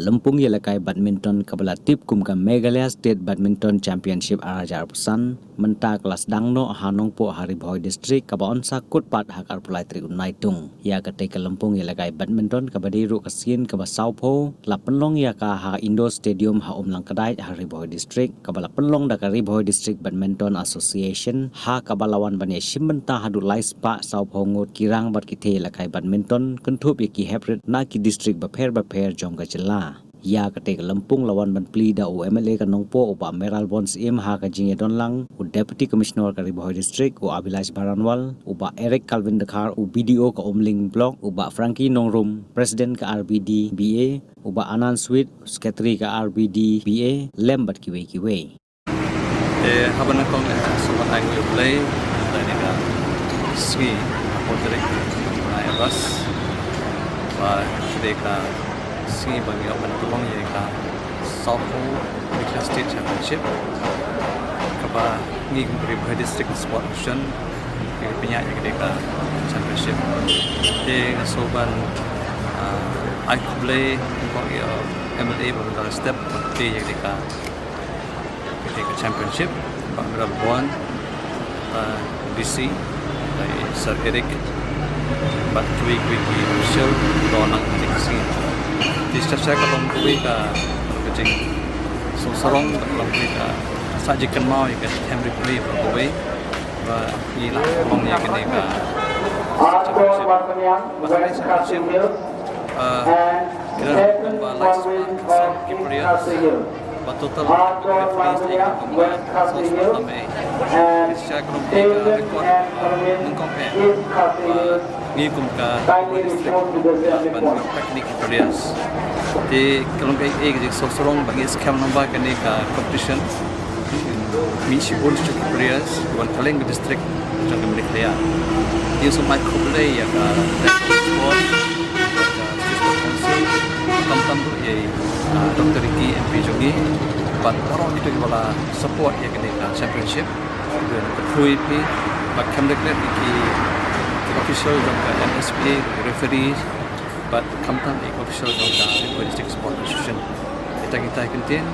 Lempung Yelakai Badminton kabala tip kumka Meghalaya State Badminton Championship arajar pesan menta kelas dangno hanongpo hari Bhoi district kaba on sakut pat hakar pulai tri unaitung ya ketika Lempung Yelakai Badminton kabadi ru kasin kaba Saupo la penlong ya ka ha Indo Stadium ha Umlyngkdait hari Bhoi district kabala penlong dakari Bhoi District Badminton Association ha kabalawan bani simbenta hadu laispa Saupo ngut kirang bat kite Yelakai Badminton kentup yaki hebret na ki district baper jongga jela ya ketika Lempung lawan Banpli da UMLA kanongpo uba Meral Bons im ha ka jinge donlang u Deputy Commissioner ka Bhoi District u Abilash Baranwal uba Eric Calvin Dekar u BDO ka Umling Block uba Frankie Nongrum President ka RBD BA uba Anan Sweet Secretary ka RBD BA lembat kiwe habana kong sobat ay play tadi ka ski potrik ay bas ba deka ski bagi open tulong ye ka Saupo State Championship kaba ngi Bhoi District Sport Action punya ye deka championship soban I play for MLA beberapa step di ye deka championship Meral Bon DC dari Sir Eric but week official donang sing di saya kalau kui ka kecing so sorong kalau kui ka sajikan mau ya time replay berkuai ba ila long ya kene ka championship kira ba last one Kipriya ba total referees like so sampai saya kalau kui ka record mengcompare ni kumka ban teknik players di kalau kayak jadi sorong bagi skam nombor kene ka competition mi si bol to players wan kaleng district jang Meghalaya dia semua play ya ka sport tam tu ye Dr. Ricky MP jogi ban orang itu bala support ya kene ka championship dan Bhoi pi ba kamdek ki official jangka MSPA referees but kamtan official jangka Bhoi District Sport Association kita continue